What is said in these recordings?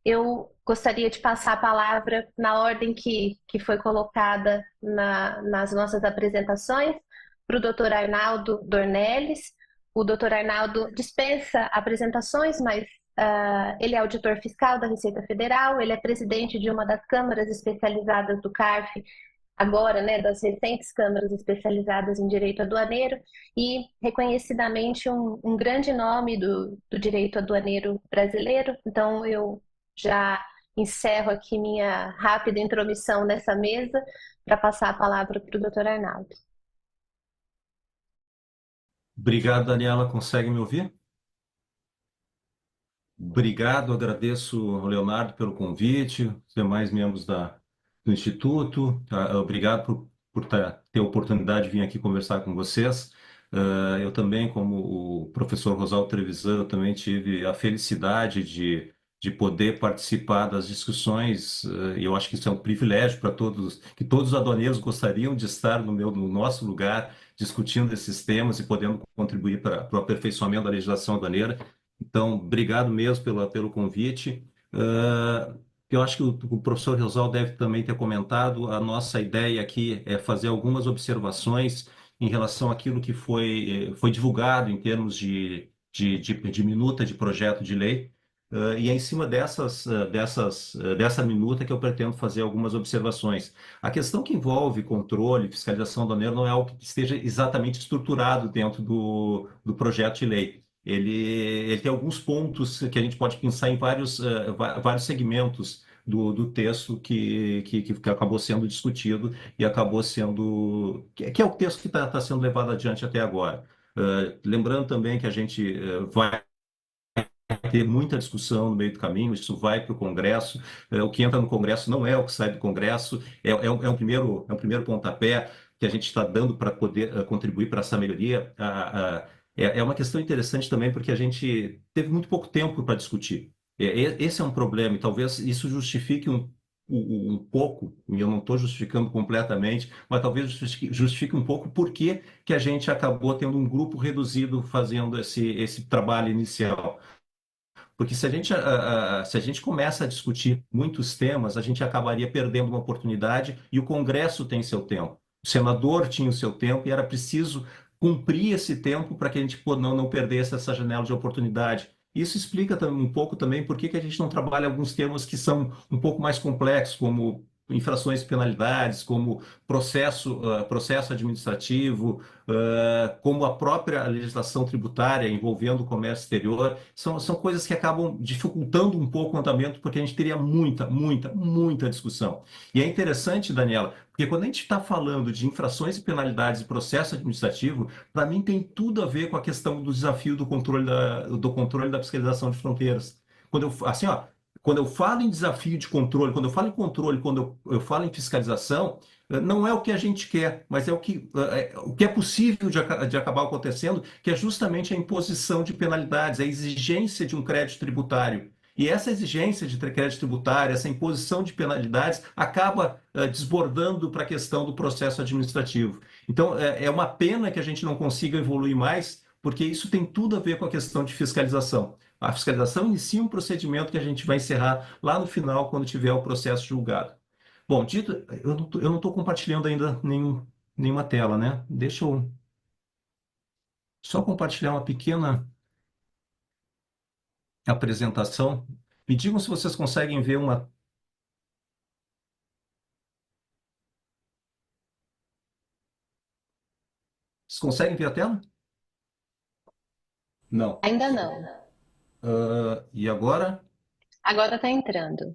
eu gostaria de passar a palavra na ordem que foi colocada nas nossas apresentações para o doutor Arnaldo Dornelles. O doutor Arnaldo dispensa apresentações, mas ele é auditor fiscal da Receita Federal, ele é presidente de uma das câmaras especializadas do CARF, agora, né, das recentes câmaras especializadas em direito aduaneiro, e reconhecidamente um grande nome do direito aduaneiro brasileiro. Então, eu já encerro aqui minha rápida intromissão nessa mesa para passar a palavra para o doutor Arnaldo. Obrigado, Daniela. Consegue me ouvir? Obrigado, agradeço ao Leonardo pelo convite, os demais membros do Instituto. Tá? Obrigado por ter a oportunidade de vir aqui conversar com vocês. Eu também, como o professor Rosaldo Trevisan, eu também tive a felicidade de poder participar das discussões, e eu acho que isso é um privilégio para todos, que todos os aduaneiros gostariam de estar no nosso lugar, discutindo esses temas e podendo contribuir para o aperfeiçoamento da legislação aduaneira. Então, obrigado mesmo pelo convite. Eu acho que o professor Rosal deve também ter comentado. A nossa ideia aqui é fazer algumas observações em relação àquilo que foi divulgado em termos de minuta de projeto de lei. E é em cima dessa minuta que eu pretendo fazer algumas observações. A questão que envolve controle, fiscalização aduaneira não é algo que esteja exatamente estruturado dentro do projeto de lei. Ele tem alguns pontos que a gente pode pensar em vários segmentos do texto que acabou sendo discutido e acabou sendo. Que é o texto que está sendo levado adiante até agora. Lembrando também que a gente vai ter muita discussão no meio do caminho, isso vai para o Congresso. O que entra no Congresso não é o que sai do Congresso, é um primeiro pontapé que a gente está dando para poder contribuir para essa melhoria. É uma questão interessante também, porque a gente teve muito pouco tempo para discutir. Esse é um problema, e talvez isso justifique um pouco, e eu não estou justificando completamente, mas talvez justifique um pouco por que a gente acabou tendo um grupo reduzido fazendo esse trabalho inicial. Porque se a gente começa a discutir muitos temas, a gente acabaria perdendo uma oportunidade e o Congresso tem seu tempo. O senador tinha o seu tempo e era preciso cumprir esse tempo para que a gente não perdesse essa janela de oportunidade. Isso explica um pouco também por que a gente não trabalha alguns temas que são um pouco mais complexos, como infrações e penalidades, como processo administrativo, como a própria legislação tributária envolvendo o comércio exterior, são coisas que acabam dificultando um pouco o andamento, porque a gente teria muita, muita, muita discussão. E é interessante, Daniela, porque quando a gente está falando de infrações e penalidades e processo administrativo, para mim tem tudo a ver com a questão do desafio do controle da fiscalização de fronteiras. Assim, ó, quando eu falo em desafio de controle, quando eu falo em controle, quando eu falo em fiscalização, não é o que a gente quer, mas é o que é possível de acabar acontecendo, que é justamente a imposição de penalidades, a exigência de um crédito tributário. E essa exigência de crédito tributário, essa imposição de penalidades, acaba desbordando para a questão do processo administrativo. Então, é uma pena que a gente não consiga evoluir mais, porque isso tem tudo a ver com a questão de fiscalização. A fiscalização inicia um procedimento que a gente vai encerrar lá no final, quando tiver o processo julgado. Bom, eu não estou compartilhando ainda nenhuma tela, né? Deixa eu só compartilhar uma pequena apresentação. Me digam se vocês conseguem ver uma. Vocês conseguem ver a tela? Não. Ainda não. E agora? Agora está entrando.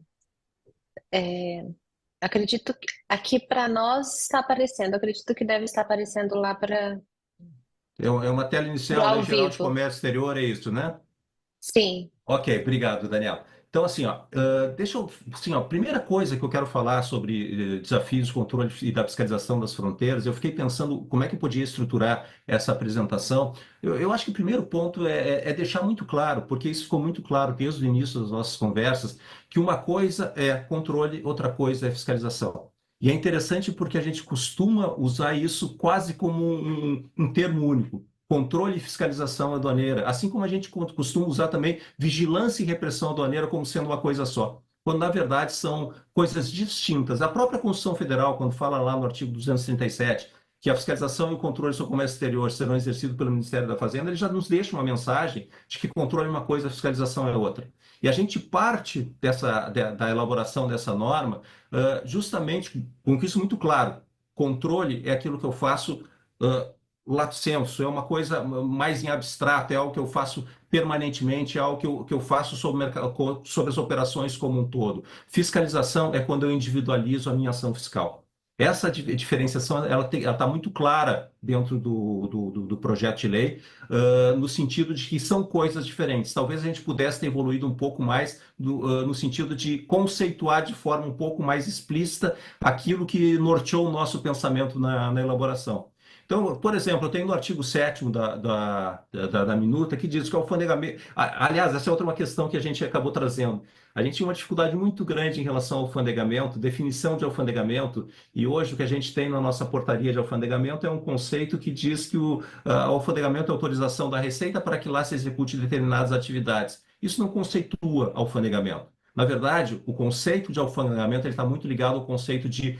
Acredito que aqui para nós está aparecendo. Acredito que deve estar aparecendo lá para É uma tela o inicial, Lei ao Geral de vivo. Comércio Exterior, é isso, né? Sim. Ok, obrigado, Daniel. Então, assim, ó, deixa eu, assim, ó, a primeira coisa que eu quero falar sobre desafios, controle e da fiscalização das fronteiras, eu fiquei pensando como é que eu podia estruturar essa apresentação. Eu acho que o primeiro ponto é deixar muito claro, porque isso ficou muito claro desde o início das nossas conversas, que uma coisa é controle, outra coisa é fiscalização. E é interessante porque a gente costuma usar isso quase como um termo único. Controle e fiscalização aduaneira, assim como a gente costuma usar também vigilância e repressão aduaneira como sendo uma coisa só. quando na verdade são coisas distintas. A própria Constituição Federal, quando fala lá no artigo 237 que a fiscalização e o controle sobre o comércio exterior serão exercidos pelo Ministério da Fazenda, ele já nos deixa uma mensagem de que controle é uma coisa, fiscalização é outra. E a gente parte da elaboração dessa norma justamente com isso muito claro. Controle é aquilo que eu faço lato sensu, é uma coisa mais em abstrato, é algo que eu faço permanentemente, é algo que eu faço sobre as operações como um todo. Fiscalização é quando eu individualizo a minha ação fiscal. Essa diferenciação ela está muito clara dentro do projeto de lei, no sentido de que são coisas diferentes. Talvez a gente pudesse ter evoluído um pouco mais no sentido de conceituar de forma um pouco mais explícita aquilo que norteou o nosso pensamento na elaboração. Então, por exemplo, eu tenho no artigo 7º da minuta que diz que o alfandegamento. Aliás, essa é outra uma questão que a gente acabou trazendo. A gente tinha uma dificuldade muito grande em relação ao alfandegamento, definição de alfandegamento, e hoje o que a gente tem na nossa portaria de alfandegamento é um conceito que diz que o alfandegamento é autorização da Receita para que lá se execute determinadas atividades. Isso não conceitua alfandegamento. Na verdade, o conceito de alfandegamento está muito ligado ao conceito de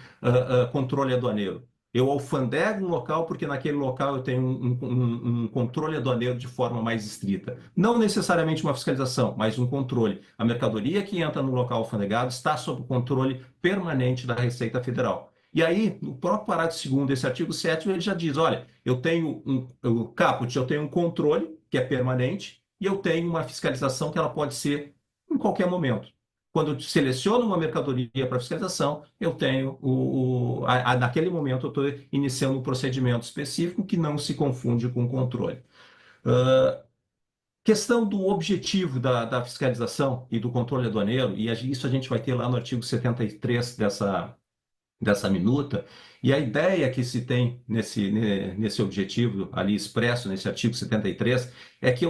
controle aduaneiro. Eu alfandego um local porque naquele local eu tenho um controle aduaneiro de forma mais estrita. Não necessariamente uma fiscalização, mas um controle. A mercadoria que entra no local alfandegado está sob o controle permanente da Receita Federal. E aí, no próprio parágrafo 2º desse artigo 7º, ele já diz, olha, eu tenho caput, eu tenho um controle que é permanente e eu tenho uma fiscalização que ela pode ser em qualquer momento. Quando eu seleciono uma mercadoria para fiscalização, eu tenho naquele momento eu estou iniciando um procedimento específico que não se confunde com controle. Questão do objetivo da fiscalização e do controle aduaneiro, e isso a gente vai ter lá no artigo 73 dessa minuta, e a ideia que se tem nesse objetivo ali expresso nesse artigo 73 é que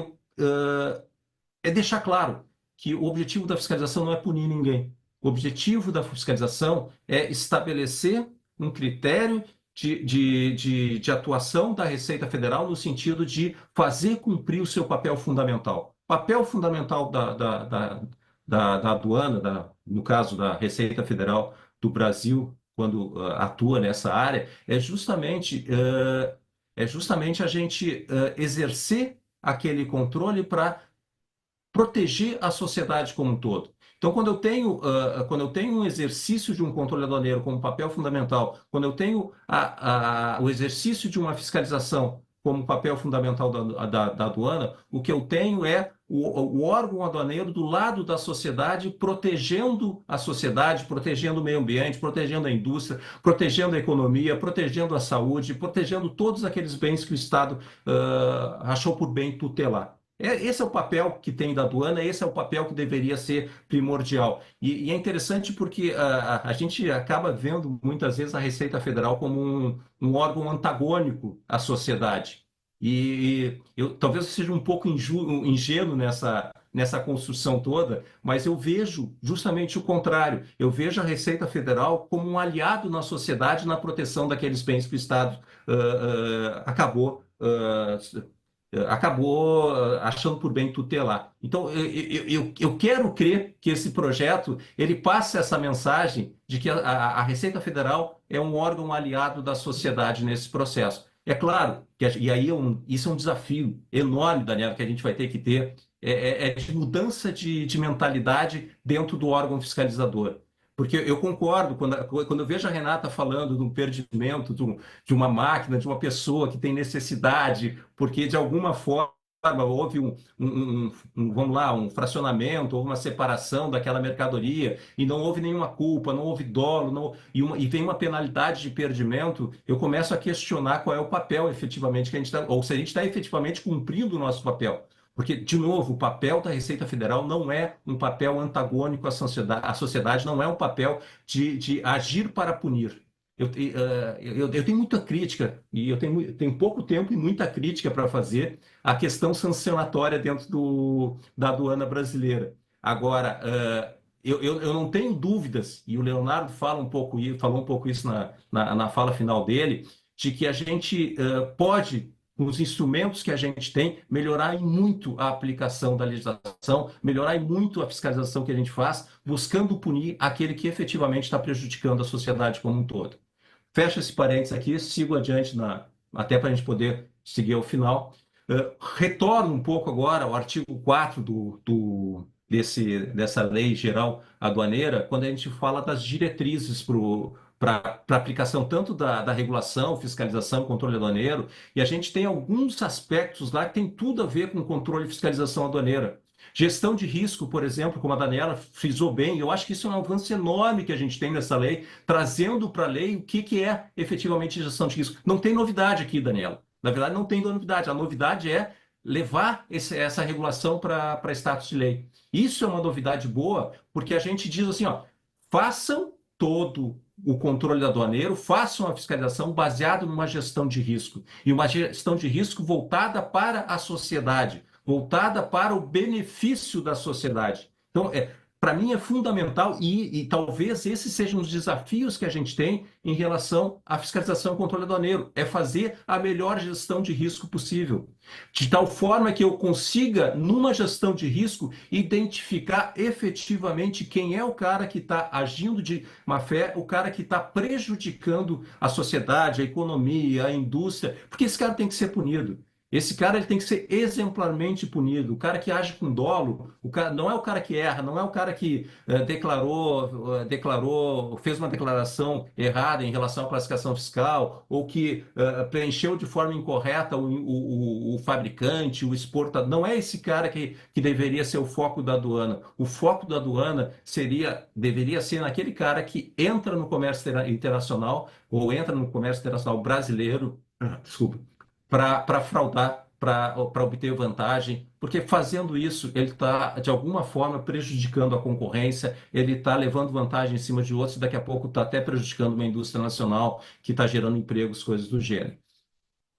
é deixar claro que o objetivo da fiscalização não é punir ninguém. O objetivo da fiscalização é estabelecer um critério de atuação da Receita Federal no sentido de fazer cumprir o seu papel fundamental. O papel fundamental da aduana, no caso da Receita Federal do Brasil, quando atua nessa área, é justamente a gente exercer aquele controle para proteger a sociedade como um todo. Então, quando eu tenho um exercício de um controle aduaneiro como papel fundamental, quando eu tenho o exercício de uma fiscalização como papel fundamental da aduana, o que eu tenho é o órgão aduaneiro do lado da sociedade, protegendo a sociedade, protegendo o meio ambiente, protegendo a indústria, protegendo a economia, protegendo a saúde, protegendo todos aqueles bens que o Estado achou por bem tutelar. Esse é o papel que tem da aduana, esse é o papel que deveria ser primordial. E é interessante porque a gente acaba vendo muitas vezes a Receita Federal como um órgão antagônico à sociedade. E eu talvez eu seja um pouco ingênuo nessa construção toda, mas eu vejo justamente o contrário. Eu vejo a Receita Federal como um aliado na sociedade na proteção daqueles bens que o Estado acabou achando por bem tutelar. Então, eu quero crer que esse projeto ele passe essa mensagem de que a Receita Federal é um órgão aliado da sociedade nesse processo. É claro, e aí isso é um desafio enorme, Daniel, que a gente vai ter que ter, de mudança de mentalidade dentro do órgão fiscalizador. Porque eu concordo, quando eu vejo a Renata falando de um perdimento de uma máquina, de uma pessoa que tem necessidade, porque de alguma forma houve vamos lá, um fracionamento, houve uma separação daquela mercadoria e não houve nenhuma culpa, não houve dolo, e vem uma penalidade de perdimento, eu começo a questionar qual é o papel efetivamente que a gente está, ou se a gente está efetivamente cumprindo o nosso papel. Porque, de novo, o papel da Receita Federal não é um papel antagônico à sociedade, não é um papel de agir para punir. Eu tenho muita crítica, e eu tenho pouco tempo e muita crítica para fazer à questão sancionatória dentro da aduana brasileira. Agora, eu não tenho dúvidas, e o Leonardo falou um pouco isso na fala final dele, de que a gente pode com os instrumentos que a gente tem, melhorar em muito a aplicação da legislação, melhorar em muito a fiscalização que a gente faz, buscando punir aquele que efetivamente está prejudicando a sociedade como um todo. Fecho esse parênteses aqui, sigo adiante até para a gente poder seguir ao final. Retorno um pouco agora ao artigo 4 dessa lei geral aduaneira, quando a gente fala das diretrizes para aplicação tanto da regulação, fiscalização, controle aduaneiro, e a gente tem alguns aspectos lá que tem tudo a ver com controle e fiscalização aduaneira. Gestão de risco, por exemplo, como a Daniela frisou bem, eu acho que isso é um avanço enorme que a gente tem nessa lei, trazendo para a lei o que é efetivamente gestão de risco. Não tem novidade aqui, Daniela. Na verdade, não tem novidade. A novidade é levar essa regulação para status de lei. Isso é uma novidade boa, porque a gente diz assim, ó, façam todo o controle aduaneiro, façam a fiscalização baseado numa gestão de risco. E uma gestão de risco voltada para a sociedade, voltada para o benefício da sociedade. Então, para mim é fundamental e talvez esses sejam os desafios que a gente tem em relação à fiscalização e controle aduaneiro, é fazer a melhor gestão de risco possível, de tal forma que eu consiga, numa gestão de risco, identificar efetivamente quem é o cara que está agindo de má fé, o cara que está prejudicando a sociedade, a economia, a indústria, porque esse cara tem que ser punido. Esse cara ele tem que ser exemplarmente punido. O cara que age com dolo, não é o cara que erra, não é o cara que fez uma declaração errada em relação à classificação fiscal, ou que preencheu de forma incorreta o fabricante, o exportador. Não é esse cara que deveria ser o foco da aduana. O foco da aduana deveria ser naquele cara que entra no comércio internacional, ou entra no comércio internacional brasileiro, desculpa, para fraudar, para obter vantagem, porque fazendo isso ele está, de alguma forma, prejudicando a concorrência, ele está levando vantagem em cima de outros, e daqui a pouco está até prejudicando uma indústria nacional que está gerando empregos, coisas do gênero.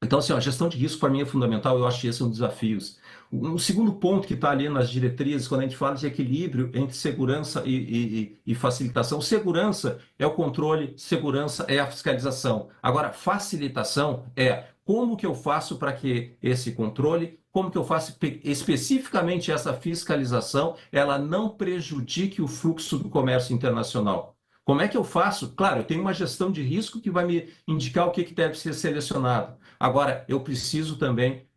Então, assim, a gestão de risco para mim é fundamental, eu acho que esse é um dos desafios. Um segundo ponto que está ali nas diretrizes, quando a gente fala de equilíbrio entre segurança e facilitação, segurança é o controle, segurança é a fiscalização. Agora, facilitação é como que eu faço para que esse controle, como que eu faço especificamente essa fiscalização, ela não prejudique o fluxo do comércio internacional. Como é que eu faço? Claro, eu tenho uma gestão de risco que vai me indicar o que deve ser selecionado. Agora, eu preciso também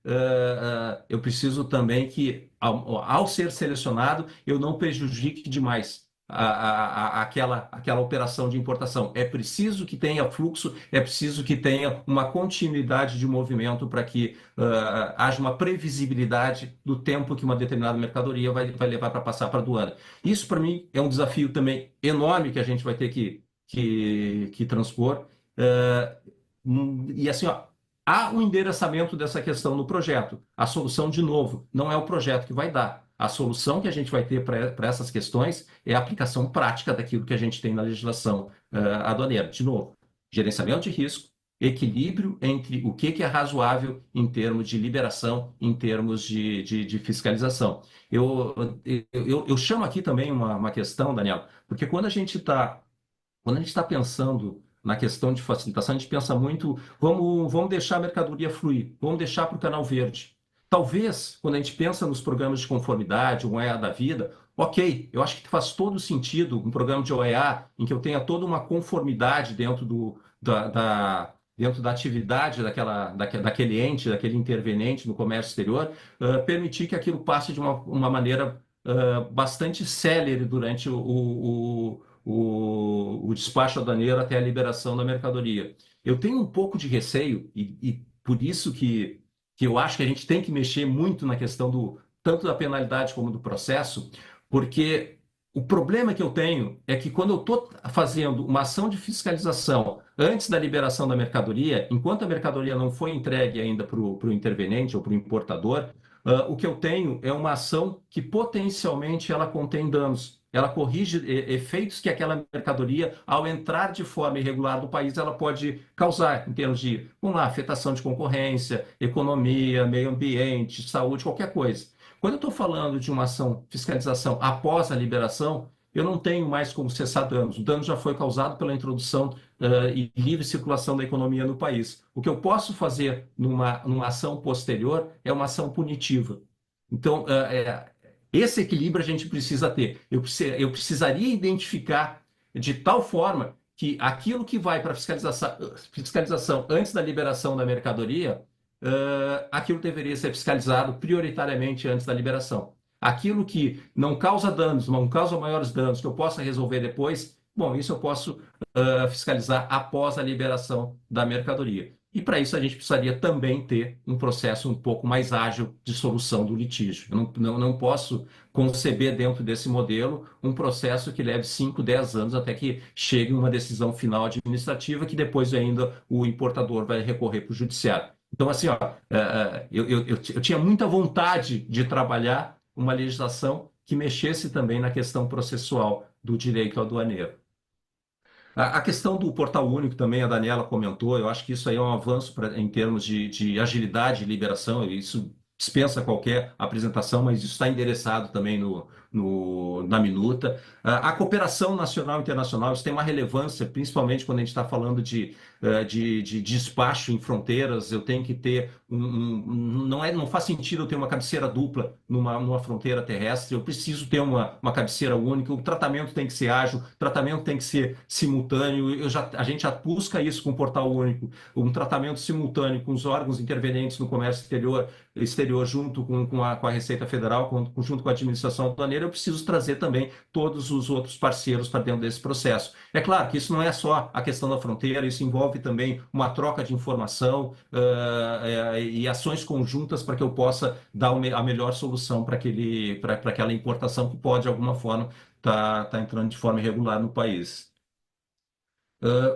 que, ao ser selecionado, eu não prejudique demais aquela operação de importação. É preciso que tenha fluxo, é preciso que tenha uma continuidade de movimento para que haja uma previsibilidade do tempo que uma determinada mercadoria vai levar para passar para a aduana. Isso, para mim, é um desafio também enorme que a gente vai ter que transpor. E assim, ó, há um endereçamento dessa questão no projeto. A solução, de novo, não é o projeto que vai dar. A solução que a gente vai ter para essas questões é a aplicação prática daquilo que a gente tem na legislação aduaneira. De novo, gerenciamento de risco, equilíbrio entre o que é razoável em termos de liberação, em termos de fiscalização. Eu chamo aqui também uma questão, Daniel, porque quando a gente está pensando na questão de facilitação, a gente pensa muito, vamos deixar a mercadoria fluir, vamos deixar para o canal verde. Talvez, quando a gente pensa nos programas de conformidade, um OEA da vida, ok, eu acho que faz todo sentido um programa de OEA em que eu tenha toda uma conformidade dentro da atividade daquele ente, daquele interveniente no comércio exterior, permitir que aquilo passe de uma maneira bastante célere durante o despacho aduaneiro até a liberação da mercadoria. Eu tenho um pouco de receio, e por isso que eu acho que a gente tem que mexer muito na questão tanto da penalidade como do processo, porque o problema que eu tenho é que quando eu estou fazendo uma ação de fiscalização antes da liberação da mercadoria, enquanto a mercadoria não foi entregue ainda para o interveniente ou para o importador, o que eu tenho é uma ação que potencialmente ela contém danos. Ela corrige efeitos que aquela mercadoria, ao entrar de forma irregular no país, ela pode causar, em termos de, vamos lá, afetação de concorrência, economia, meio ambiente, saúde, qualquer coisa. Quando eu estou falando de uma ação fiscalização após a liberação, eu não tenho mais como cessar danos. O dano já foi causado pela introdução e livre circulação da economia no país. O que eu posso fazer numa ação posterior é uma ação punitiva. Então, esse equilíbrio a gente precisa ter. Eu precisaria identificar de tal forma que aquilo que vai para fiscalização antes da liberação da mercadoria, aquilo deveria ser fiscalizado prioritariamente antes da liberação. Aquilo que não causa danos, não causa maiores danos, que eu possa resolver depois, bom, isso eu posso fiscalizar após a liberação da mercadoria. E para isso a gente precisaria também ter um processo um pouco mais ágil de solução do litígio. Eu não posso conceber dentro desse modelo um processo que leve 5, 10 anos até que chegue uma decisão final administrativa que depois ainda o importador vai recorrer para o judiciário. Então, assim, ó, eu tinha muita vontade de trabalhar uma legislação que mexesse também na questão processual do direito aduaneiro. A questão do portal único também, a Daniela comentou, eu acho que isso aí é um avanço em termos de agilidade e liberação, isso dispensa qualquer apresentação, mas isso está endereçado também na minuta. A cooperação nacional e internacional, isso tem uma relevância, principalmente quando a gente está falando de despacho em fronteiras, eu tenho que ter não faz sentido eu ter uma cabeceira dupla numa fronteira terrestre, eu preciso ter uma cabeceira única, o tratamento tem que ser ágil, o tratamento tem que ser simultâneo, a gente já busca isso com o portal único, um tratamento simultâneo com os órgãos intervenientes no comércio exterior junto com a Receita Federal, junto com a administração aduaneira, eu preciso trazer também todos os outros parceiros para dentro desse processo. É claro que isso não é só a questão da fronteira, isso envolve também uma troca de informação e ações conjuntas para que eu possa dar a melhor solução para aquela importação que pode, de alguma forma, tá entrando de forma irregular no país.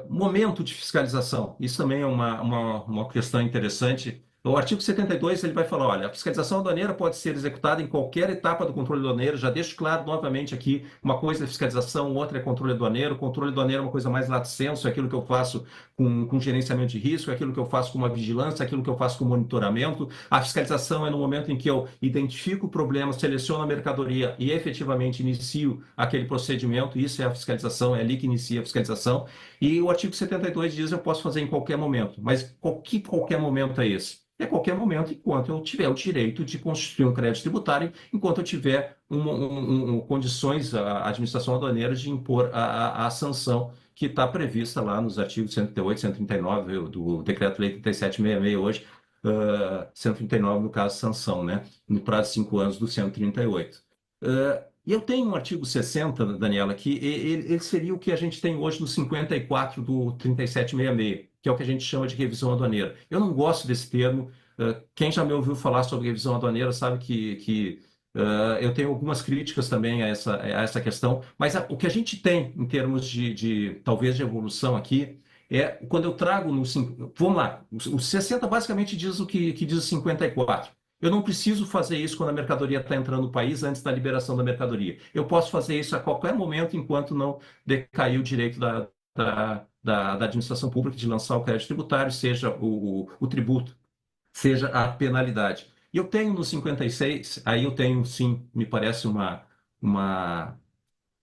Momento de fiscalização, isso também é uma questão interessante. O artigo 72 ele vai falar, olha, a fiscalização aduaneira pode ser executada em qualquer etapa do controle aduaneiro. Já deixo claro novamente aqui, uma coisa é fiscalização, outra é controle aduaneiro. Controle aduaneiro é uma coisa mais lato sensu, é aquilo que eu faço com gerenciamento de risco, é aquilo que eu faço com uma vigilância, é aquilo que eu faço com monitoramento. A fiscalização é no momento em que eu identifico o problema, seleciono a mercadoria e efetivamente inicio aquele procedimento. Isso é a fiscalização, é ali que inicia a fiscalização. E o artigo 72 diz que eu posso fazer em qualquer momento. Mas qualquer momento é esse? É qualquer momento, enquanto eu tiver o direito de constituir um crédito tributário, enquanto eu tiver condições, a administração aduaneira, de impor a sanção que está prevista lá nos artigos 138, 139 do Decreto-Lei 3766 hoje, 139 no caso sanção, né? No prazo de 5 anos do 138. E eu tenho um artigo 60, Daniela, que ele seria o que a gente tem hoje no 54 do 3766, que é o que a gente chama de revisão aduaneira. Eu não gosto desse termo. Quem já me ouviu falar sobre revisão aduaneira sabe que eu tenho algumas críticas também a essa questão, mas o que a gente tem em termos talvez de evolução aqui é quando eu trago vamos lá, o 60 basicamente diz o que diz o 54. Eu não preciso fazer isso quando a mercadoria está entrando no país antes da liberação da mercadoria. Eu posso fazer isso a qualquer momento enquanto não decair o direito da administração pública de lançar o crédito tributário, seja o tributo, seja a penalidade. E eu tenho no 56, aí eu tenho sim, me parece uma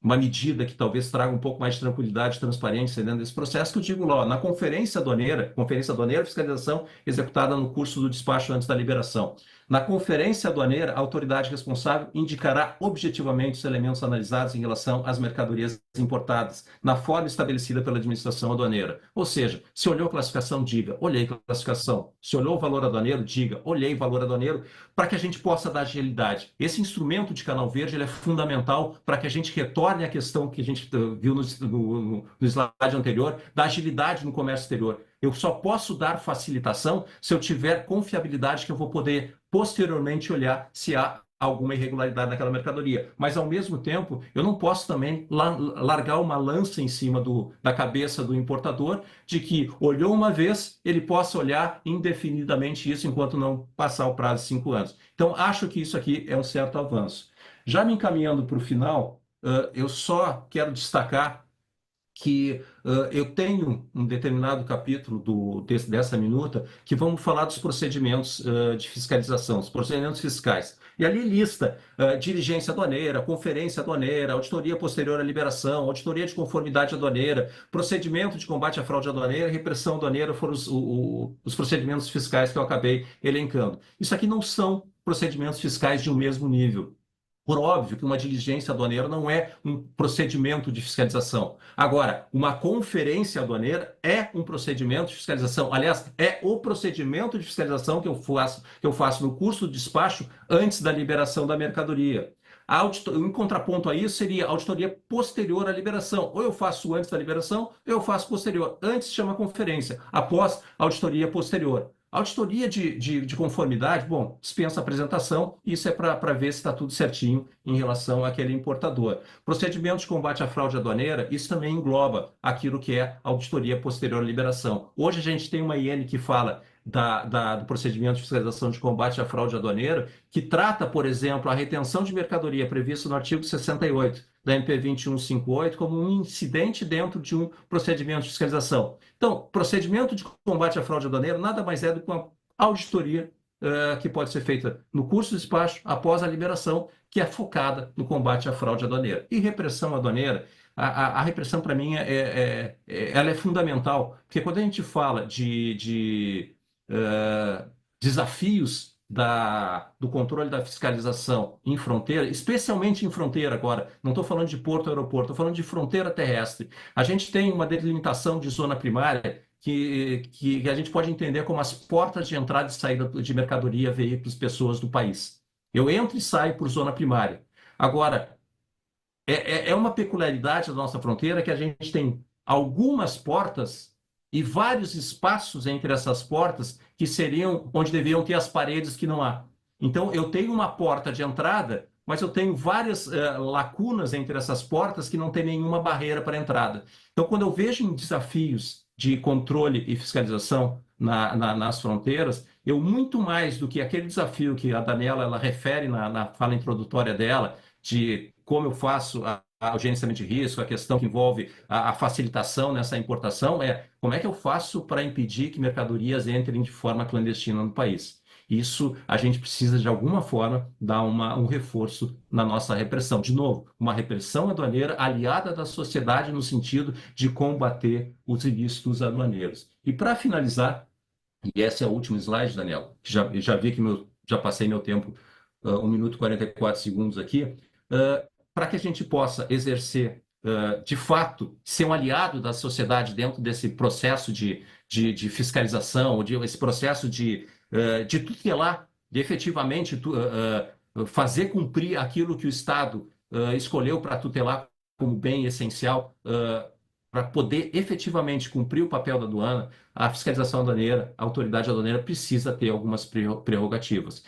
medida que talvez traga um pouco mais de tranquilidade e transparência dentro desse processo, que eu digo lá, na conferência aduaneira, fiscalização executada no curso do despacho antes da liberação. Na conferência aduaneira, a autoridade responsável indicará objetivamente os elementos analisados em relação às mercadorias importadas, na forma estabelecida pela administração aduaneira. Ou seja, se olhou a classificação, diga, olhei classificação. Se olhou o valor aduaneiro, diga, olhei valor aduaneiro, para que a gente possa dar agilidade. Esse instrumento de canal verde ele é fundamental para que a gente retorne à questão que a gente viu no slide anterior, da agilidade no comércio exterior. Eu só posso dar facilitação se eu tiver confiabilidade que eu vou poder posteriormente olhar se há alguma irregularidade naquela mercadoria. Mas, ao mesmo tempo, eu não posso também largar uma lança em cima da cabeça do importador de que olhou uma vez, ele possa olhar indefinidamente isso enquanto não passar o prazo de 5 anos. Então, acho que isso aqui é um certo avanço. Já me encaminhando para o final, eu só quero destacar que eu tenho um determinado capítulo dessa minuta que vamos falar dos procedimentos de fiscalização, os procedimentos fiscais. E ali lista diligência aduaneira, conferência aduaneira, auditoria posterior à liberação, auditoria de conformidade aduaneira, procedimento de combate à fraude aduaneira e repressão aduaneira foram os procedimentos fiscais que eu acabei elencando. Isso aqui não são procedimentos fiscais de um mesmo nível. Por óbvio que uma diligência aduaneira não é um procedimento de fiscalização. Agora, uma conferência aduaneira é um procedimento de fiscalização. Aliás, é o procedimento de fiscalização que eu faço no curso de despacho antes da liberação da mercadoria. Em contraponto a isso, seria a auditoria posterior à liberação. Ou eu faço antes da liberação, ou eu faço posterior. Antes chama conferência, após auditoria posterior. Auditoria de conformidade, bom, dispensa apresentação, isso é para ver se está tudo certinho em relação àquele importador. Procedimento de combate à fraude aduaneira, isso também engloba aquilo que é auditoria posterior à liberação. Hoje a gente tem uma IN que fala do procedimento de fiscalização de combate à fraude aduaneira, que trata, por exemplo, a retenção de mercadoria prevista no artigo 68 da MP 2158 como um incidente dentro de um procedimento de fiscalização. Então, procedimento de combate à fraude aduaneira nada mais é do que uma auditoria que pode ser feita no curso de despacho após a liberação, que é focada no combate à fraude aduaneira. E repressão aduaneira, a repressão, para mim, ela é fundamental, porque quando a gente fala de desafios do controle da fiscalização em fronteira, especialmente em fronteira agora, não estou falando de porto e aeroporto, estou falando de fronteira terrestre. A gente tem uma delimitação de zona primária que a gente pode entender como as portas de entrada e saída de mercadoria, veículos, pessoas do país. Eu entro e saio por zona primária. Agora, é uma peculiaridade da nossa fronteira que a gente tem algumas portas e vários espaços entre essas portas que seriam onde deveriam ter as paredes que não há. Então, eu tenho uma porta de entrada, mas eu tenho várias lacunas entre essas portas que não tem nenhuma barreira para entrada. Então, quando eu vejo em desafios de controle e fiscalização nas fronteiras, eu muito mais do que aquele desafio que a Daniela ela refere na fala introdutória dela, de como eu faço o gerenciamento de risco, a questão que envolve a facilitação nessa importação, como é que eu faço para impedir que mercadorias entrem de forma clandestina no país. Isso a gente precisa, de alguma forma, dar um reforço na nossa repressão. De novo, uma repressão aduaneira aliada da sociedade no sentido de combater os ilícitos aduaneiros. E para finalizar, e esse é o último slide, Daniel, que já vi que já passei meu tempo, 1 minuto e 44 segundos aqui, para que a gente possa exercer, de fato, ser um aliado da sociedade dentro desse processo de fiscalização, esse processo de tutelar, de efetivamente fazer cumprir aquilo que o Estado escolheu para tutelar como bem essencial, para poder efetivamente cumprir o papel da aduana, a fiscalização aduaneira, a autoridade aduaneira precisa ter algumas prerrogativas.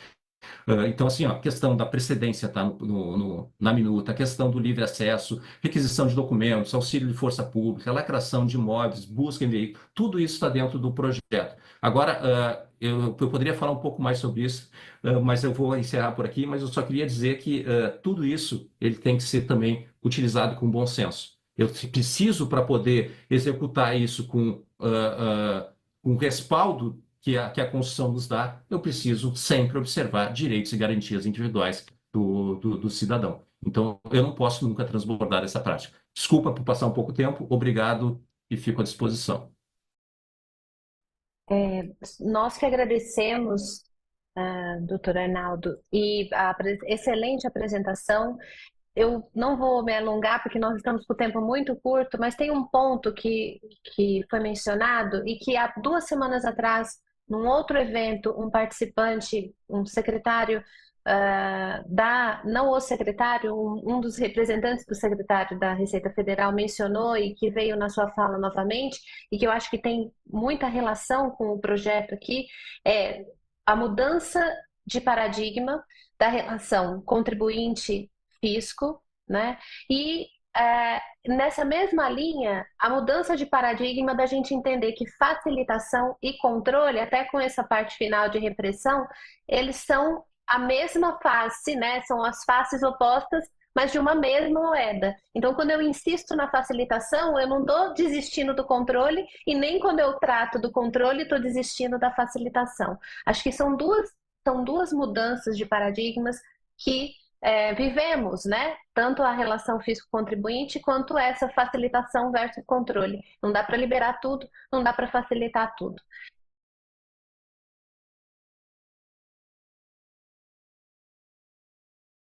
Então, assim, ó, a questão da precedência está na minuta, a questão do livre acesso, requisição de documentos, auxílio de força pública, lacração de imóveis, busca em veículo, tudo isso está dentro do projeto. Agora, eu poderia falar um pouco mais sobre isso, mas eu vou encerrar por aqui, mas eu só queria dizer que tudo isso ele tem que ser também utilizado com bom senso. Eu preciso, para poder executar isso com respaldo que a Constituição nos dá, eu preciso sempre observar direitos e garantias individuais do cidadão. Então, eu não posso nunca transbordar essa prática. Desculpa por passar um pouco tempo, obrigado e fico à disposição. Nós que agradecemos, doutor Arnaldo, e a excelente apresentação. Eu não vou me alongar porque nós estamos com o tempo muito curto, mas tem um ponto que foi mencionado e que há 2 semanas atrás, num outro evento, um participante, um secretário não o secretário, um dos representantes do secretário da Receita Federal mencionou e que veio na sua fala novamente e que eu acho que tem muita relação com o projeto aqui, é a mudança de paradigma da relação contribuinte-fisco, né? E nessa mesma linha, a mudança de paradigma da gente entender que facilitação e controle, até com essa parte final de repressão, eles são a mesma face, né? São as faces opostas, mas de uma mesma moeda. Então, quando eu insisto na facilitação, eu não estou desistindo do controle e nem quando eu trato do controle, estou desistindo da facilitação. Acho que são duas mudanças de paradigmas que vivemos, né? Tanto a relação fisco-contribuinte quanto essa facilitação versus controle. Não dá para liberar tudo, não dá para facilitar tudo.